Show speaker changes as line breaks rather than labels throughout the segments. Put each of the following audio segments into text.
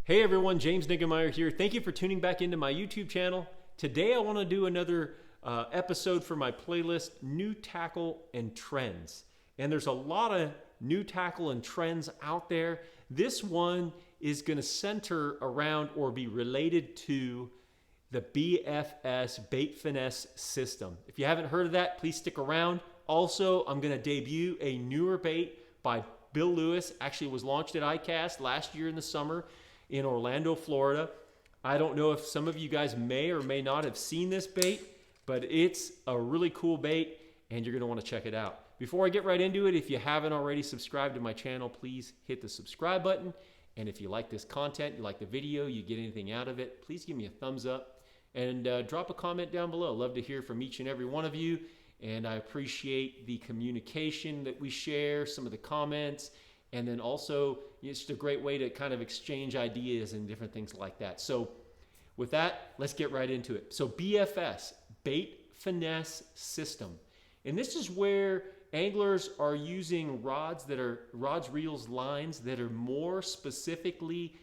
Hey everyone, James Niggemeyer here. Thank you for tuning back into my YouTube channel. Today I want to do another episode for my playlist, New Tackle and Trends. And there's a lot of new tackle and trends out there. This one is going to center around or be related to the BFS bait finesse system. If you haven't heard of that, please stick around. Also, I'm going to debut a newer bait by Bill Lewis. Actually, it was launched at ICAST last year in the summer in Orlando, Florida. I don't know if some of you guys may or may not have seen this bait, but it's a really cool bait and you're going to want to check it out. Before I get right into it, if you haven't already subscribed to my channel, please hit the subscribe button. And if you like this content, you like the video, you get anything out of it, please give me a thumbs up and drop a comment down below. Love to hear from each and every one of you. And I appreciate the communication that we share, some of the comments, and then also it's just a great way to kind of exchange ideas and different things like that. So with that, let's get right into it. So BFS, bait finesse system. And this is where anglers are using rods, reels, lines that are more specifically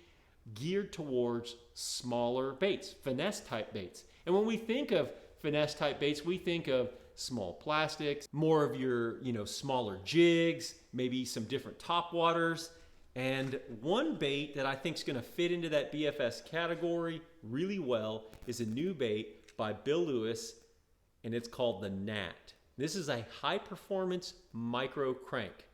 geared towards smaller baits, finesse type baits. And when we think of finesse type baits, we think of small plastics, more of your, smaller jigs, maybe some different top waters. And one bait that I think is going to fit into that BFS category really well is a new bait by Bill Lewis, and it's called the GNAT. This is a high performance micro crank.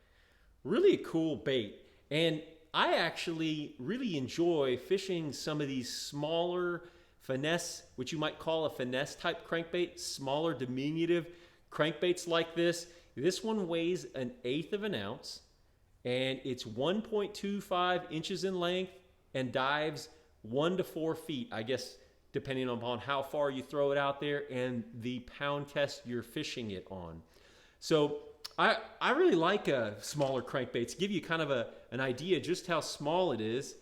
Really a cool bait. And I actually really enjoy fishing some of these smaller finesse, which you might call a finesse type crankbait, smaller diminutive crankbaits like this. This one weighs 1/8 of an ounce and it's 1.25 inches in length and dives 1 to 4 feet, I guess, depending upon how far you throw it out there and the pound test you're fishing it on. So I really like smaller crankbaits. Give you kind of an idea just how small it is.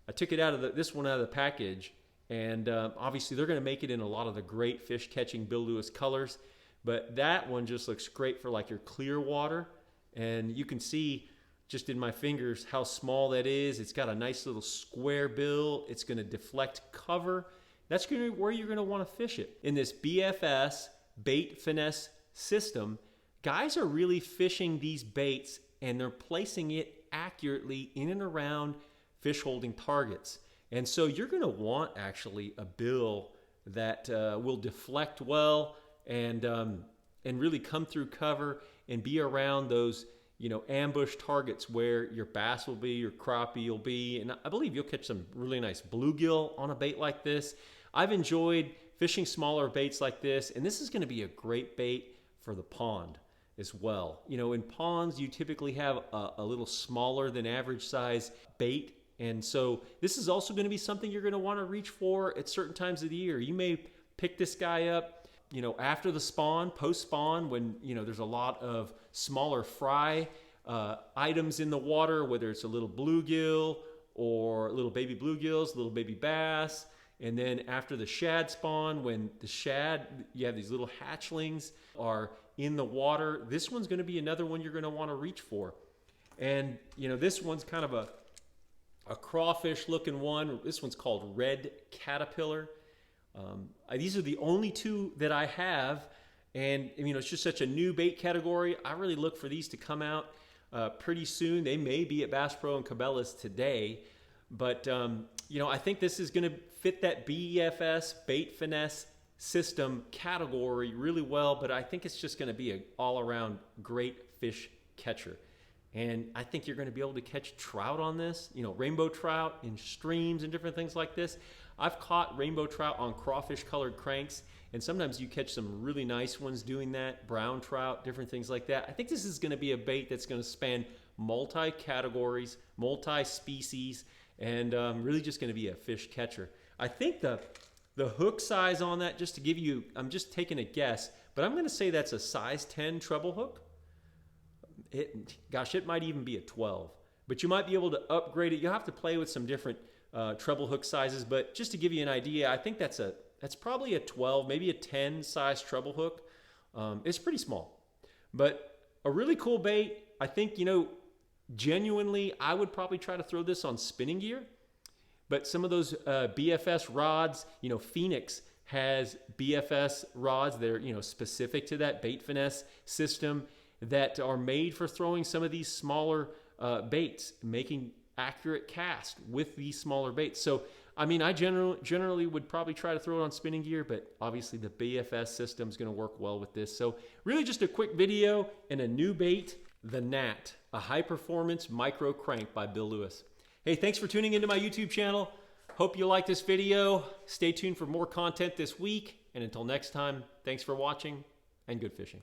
I took it out of this one out of the package. And obviously they're going to make it in a lot of the great fish catching Bill Lewis colors, but that one just looks great for like your clear water. And you can see just in my fingers how small that is. It's got a nice little square bill. It's going to deflect cover. That's going to be where you're going to want to fish it. In this BFS bait finesse system, guys are really fishing these baits and they're placing it accurately in and around fish holding targets. And so you're going to want actually a bill that will deflect well and really come through cover and be around those ambush targets where your bass will be, your crappie will be, and I believe you'll catch some really nice bluegill on a bait like this. I've enjoyed fishing smaller baits like this, and this is going to be a great bait for the pond as well. In ponds you typically have a little smaller than average size bait. And so this is also going to be something you're going to want to reach for at certain times of the year. You may pick this guy up, after the spawn, post spawn, when, there's a lot of smaller fry items in the water, whether it's a little bluegill or little baby bluegills, little baby bass. And then after the shad spawn, when the shad, you have these little hatchlings are in the water. This one's going to be another one you're going to want to reach for. And, this one's kind of a crawfish looking one. This one's called Red Caterpillar. These are the only two that I have. And it's just such a new bait category. I really look for these to come out pretty soon. They may be at Bass Pro and Cabela's today. But, I think this is going to fit that BFS bait finesse system category really well. But I think it's just going to be an all around great fish catcher. And I think you're going to be able to catch trout on this, rainbow trout in streams and different things like this. I've caught rainbow trout on crawfish colored cranks, and sometimes you catch some really nice ones doing that, brown trout, different things like that. I think this is going to be a bait that's going to span multi-categories, multi-species, and really just going to be a fish catcher. I think the hook size on that, just to give you, I'm just taking a guess, but I'm going to say that's a size 10 treble hook. It might even be a 12, but you might be able to upgrade it. You'll have to play with some different treble hook sizes, but just to give you an idea, I think that's probably a 12, maybe a 10 size treble hook. It's pretty small, but a really cool bait. I think, genuinely, I would probably try to throw this on spinning gear, But some of those BFS rods, you know, Finesse has BFS rods that are, you know, specific to that bait finesse system that are made for throwing some of these smaller baits, making accurate cast with these smaller baits. So, I mean, I generally would probably try to throw it on spinning gear, but obviously the BFS system is going to work well with this. So really just a quick video and a new bait, the GNAT, a high performance micro crank by Bill Lewis. Hey, thanks for tuning into my YouTube channel. Hope you like this video. Stay tuned for more content this week. And until next time, thanks for watching and good fishing.